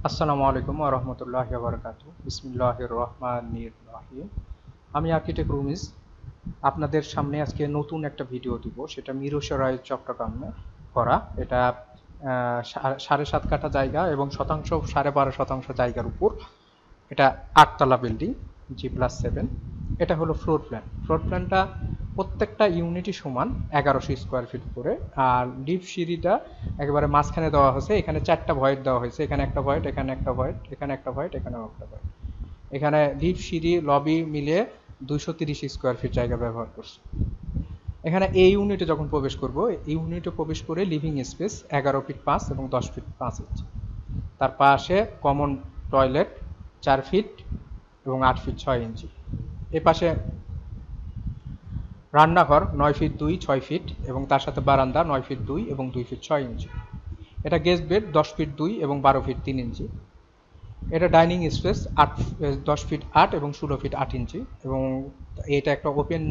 আসসালামু আলাইকুম ওয়া রাহমাতুল্লাহি ওয়া বারাকাতুহু। বিসমিল্লাহির রহমানির রহিম। আমি আর্কিটেক্ট রুমিজ আপনাদের সামনে আজকে নতুন একটা ভিডিও দিব। সেটা মিরসরাই চট্টগ্রামে করা। এটা ৭.৫ কাঠা জায়গা এবং শতাংশ ১২.৫% জায়গার উপর। এটা ৮ তলা বিল্ডিং G+7। এটা হলো ফ্লোর প্ল্যান। ফ্লোর প্ল্যানটা প্রত্যেকটা ইউনিটই সমান ১১০০ স্কোয়ার ফিট করে। আর লিফট সিঁড়িটা একেবারে মাঝখানে দেওয়া হয়েছে। এখানে ৪টা ভয়েড দেওয়া হয়েছে। এখানে একটা ভয়েড, এখানে একটা ভয়েড, এখানে একটা ভয়েড, এখানেও একটা ভয়েড। এখানে লিফট সিঁড়ি লবি মিলে ২৩০ স্কোয়ার ফিট জায়গা ব্যবহার করছে। এখানে এই ইউনিটে যখন প্রবেশ করব, এই ইউনিটে প্রবেশ করে লিভিং স্পেস ১১ ফিট ৫ এবং ১০ ফিট ৫ ইঞ্চি। তার পাশে কমন টয়লেট ৪ ফিট এবং ৮ ফিট ৬ ইঞ্চি। এ পাশে রান্নাঘর ৯ ফিট ২ ৬ ফিট এবং তার সাথে বারান্দা ৯ ফিট ২ এবং ২ ফিট ৬ ইঞ্চি। এটা গেস্ট বেড ১০ ফিট ২ এবং ১২ ফিট ৩ ইঞ্চি। এটা ডাইনিং স্পেস ১০ ফিট ৮ এবং ১৬ ফিট ৮ ইঞ্চি এবং এটা একটা ওপেন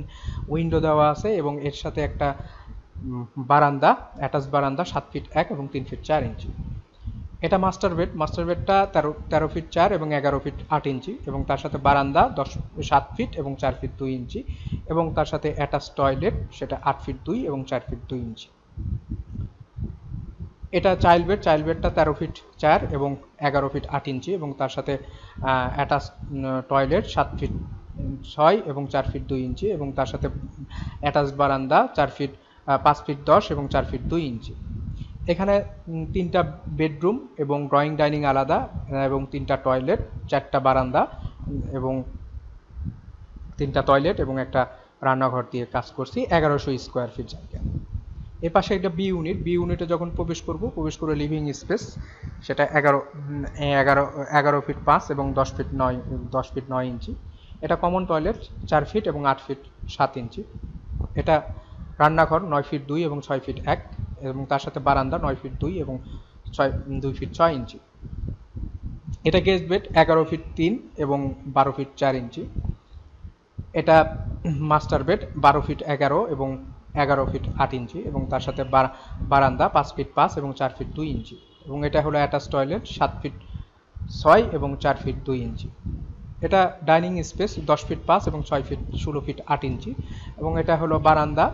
উইন্ডো দেওয়া আছে এবং এর সাথে একটা বারান্দা, অ্যাটাচ বারান্দা ৭ ফিট ১ এবং ৩ ফিট ৪ ইঞ্চি। এটা মাস্টার বেড। মাস্টার বেডটা ১৩ ফিট ৪ এবং ১১ ফিট ৮ ইঞ্চি এবং তার সাথে বারান্দা ৭ ফিট এবং ৪ ফিট ২ ইঞ্চি এবং তার সাথে অ্যাটাচ টয়লেট, সেটা ৮ ফিট ২ এবং ৪ ফিট ২ ইঞ্চি। এটা চাইল্ড বেড। চাইল্ড বেডটা ১৩ ফিট ৪ এবং ১১ ফিট ৮ ইঞ্চি এবং তার সাথে অ্যাটাচ টয়লেট ৭ ফিট ৬ এবং ৪ ফিট ২ ইঞ্চি এবং তার সাথে অ্যাটাচ বারান্দা ৫ ফিট ১০ এবং ৪ ফিট ২ ইঞ্চি। এখানে ৩টা বেডরুম এবং ড্রয়িং ডাইনিং আলাদা এবং ৩টা টয়লেট, ৪টা বারান্দা এবং ৩টা টয়লেট এবং একটা রান্নাঘর দিয়ে কাজ করছি ১১০০ স্কোয়ার ফিট জায়গা। এ পাশে একটা বি ইউনিট। বি ইউনিটে যখন প্রবেশ করে লিভিং স্পেস, সেটা ১১ ফিট ৫ এবং ১০ ফিট ৯ ইঞ্চি। এটা কমন টয়লেট ৪ ফিট এবং ৮ ফিট ৭ ইঞ্চি। এটা রান্নাঘর ৯ ফিট ২ এবং ৬ ফিট ১ এবং তার সাথে বারান্দা ৯ ফিট ২ এবং ২ ফিট ৬ ইঞ্চি। এটা গেস্ট বেড ১১ ফিট ৩ এবং ১২ ফিট ৪ ইঞ্চি। এটা মাস্টার বেড ১২ ফিট ১১ এবং ১১ ফিট ৮ ইঞ্চি এবং তার সাথে বারান্দা ৫ ফিট ৫ এবং ৪ ফিট ২ ইঞ্চি এবং এটা হলো অ্যাটাচ টয়লেট ৭ ফিট ৬ এবং ৪ ফিট ২ ইঞ্চি। এটা ডাইনিং স্পেস ১০ ফিট ৫ এবং ৬ ফিট ১৬ ফিট ৮ ইঞ্চি এবং এটা হলো বারান্দা,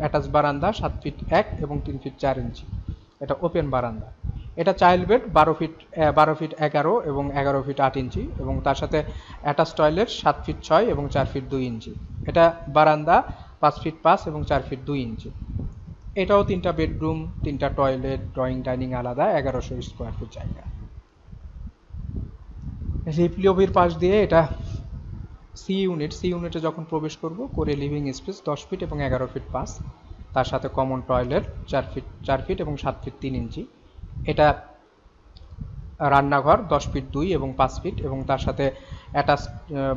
অ্যাটাচ বারান্দা ৭ ফিট ১ এবং ৩ ফিট ৪ ইঞ্চি। এটা ওপেন বারান্দা। এটা চাইল্ড বেড ১২ ফিট ১১ এবং ১১ ফিট ৮ ইঞ্চি এবং তার সাথে অ্যাটাচ টয়লেট ৭ ফিট ৬ এবং ৪ ফিট ২ ইঞ্চি। এটা বারান্দা ৫ ফিট ৫ এবং 4 ফিট ২ ইঞ্চি। এটাও ৩টা বেডরুম, ৩টা টয়লেট, ড্রয়িং ডাইনিং আলাদা ১১০০ স্কোয়ার ফিট জায়গা। লিপলিওবির পাশ দিয়ে এটা সি ইউনিট। সি ইউনিটে যখন প্রবেশ করব করে লিভিং স্পেস ১০ ফিট এবং ১১ ফিট ৫, তার সাথে কমন টয়লেট ৪ ফিট এবং ৭ ফিট ৩ ইঞ্চি। এটা রান্নাঘর ১০ ফিট ২ এবং ৫ ফিট এবং তার সাথে অ্যাটাচ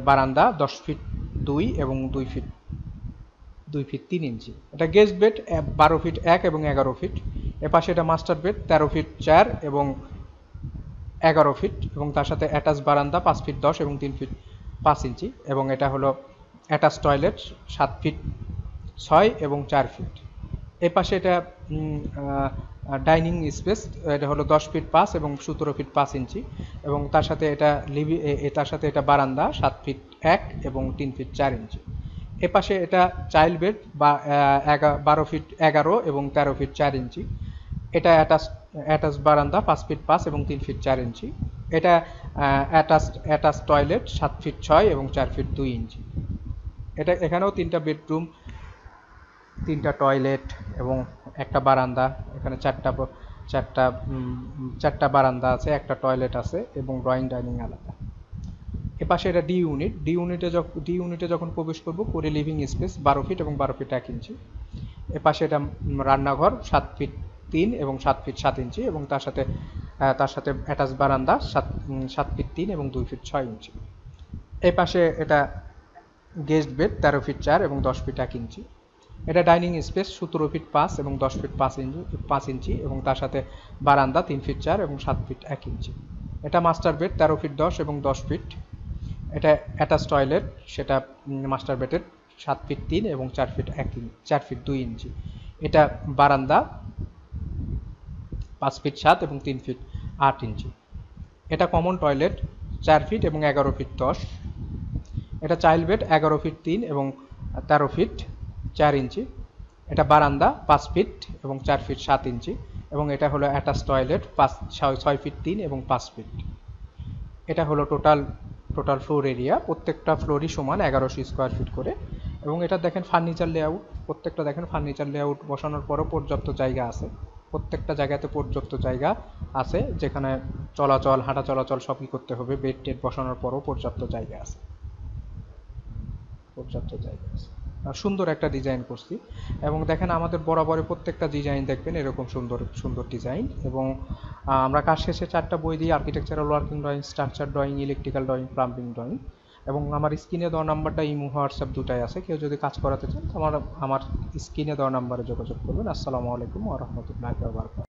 বারান্দা ১০ ফিট ২ এবং ২ ফিট ৩ ইঞ্চি। এটা গেস্ট বেড ১২ ফিট ১ এবং ১১ ফিট। এপাশে এটা মাস্টার বেড ১৩ ফিট ৪ এবং ১১ ফিট এবং তার সাথে অ্যাটাচ বারান্দা ৫ ফিট ১০ এবং ৩ ফিট ৫ ইঞ্চি এবং এটা হলো অ্যাটাচ টয়লেট ৭ ফিট ৬ এবং ৪ ফিট। এপাশে এটা ডাইনিং স্পেস, এটা হলো ১০ ফিট ৫ এবং ১৭ ফিট ৫ ইঞ্চি এবং তার সাথে এটা বারান্দা ৭ ফিট ১ এবং ৩ ফিট ৪ ইঞ্চি। এপাশে এটা চাইল্ড বেড ১২ ফিট ১১ এবং ১৩ ফিট ৪ ইঞ্চি। এটা অ্যাটাচ বারান্দা ৫ ফিট ৫ এবং ৩ ফিট ৪ ইঞ্চি। এটা অ্যাটাচ টয়লেট ৭ ফিট ৬ এবং ৪ ফিট ২ ইঞ্চি। এখানেও ৩টা বেডরুম, ৩টা টয়লেট এবং একটা বারান্দা। এখানে চারটা বারান্দা আছে, একটা টয়লেট আছে এবং ড্রয়িং ডাইনিং আলাদা। এপাশে এটা ডি ইউনিট। ডি ইউনিটে যখন প্রবেশ করব করে লিভিং স্পেস ১২ ফিট এবং ১২ ফিট ১ ইঞ্চি। এপাশে এটা রান্নাঘর ৭ ফিট ৩ এবং ৭ ফিট ৭ ইঞ্চি এবং তার সাথে অ্যাটাচ বারান্দা ৭ ফিট ৩ এবং ২ ফিট ৬ ইঞ্চি। এই পাশে এটা গেস্ট বেড ১৩ ফিট ৪ এবং ১০ ফিট ১ ইঞ্চি। এটা ডাইনিং স্পেস ১৭ ফিট ৫ এবং ১০ ফিট ৫ ইঞ্চি এবং তার সাথে বারান্দা ৩ ফিট ৪ এবং ৭ ফিট ১ ইঞ্চি। এটা মাস্টার বেড ১৩ ফিট ১০ এবং ১০ ফিট। এটা অ্যাটাচ টয়লেট, সেটা মাস্টার বেডের ৭ ফিট ৩ এবং ৪ ফিট ২ ইঞ্চি। এটা বারান্দা ৫ ফিট ৭ এবং ৩ ফিট ৮ ইঞ্চি। এটা কমন টয়লেট 4 ফিট এবং 11 ফিট 10। এটা চাইল্ড বেড 11 ফিট 3 এবং 13 ফিট 4 ইঞ্চি। এটা বারান্দা 5 ফিট এবং 4 ফিট 7 ইঞ্চি এবং এটা হলো অ্যাটাচ টয়লেট 6 ফিট 3 এবং 5 ফিট। এটা হলো টোটাল ফ্লোর এরিয়া, প্রত্যেকটা ফ্লোরই সমান 1100 স্কোয়ার ফিট করে। এবং এটা দেখেন ফার্নিচার লেআউট, প্রত্যেকটা দেখেন ফার্নিচার লেআউট বসানোর পরও পর্যাপ্ত জায়গা আছে, প্রত্যেকটা জায়গাতে পর্যাপ্ত জায়গা আছে, যেখানে চলাচল হাঁটা চলাচল সবই করতে হবে। বেড টেড বসানোর পরও পর্যাপ্ত জায়গা আছে। সুন্দর একটা ডিজাইন করছি। এবং দেখেন আমাদের বরাবরের প্রত্যেকটা ডিজাইন দেখবেন এরকম সুন্দর সুন্দর ডিজাইন। এবং আমরা কাজ শেষে 4টা বই দিই: architectural working drawing, structure drawing, electrical drawing, plumbing drawing. এবং আমার স্ক্রিনে দেওয়া নাম্বারটা ইমো হোয়াটসঅ্যাপ দুটাই আছে, কেউ যদি কাজ করাতে চান আমার স্ক্রিনে দেওয়া নাম্বারে যোগাযোগ করবেন। আসসালামু আলাইকুম ওয়া রাহমাতুল্লাহি ওয়া বারাকাতুহু।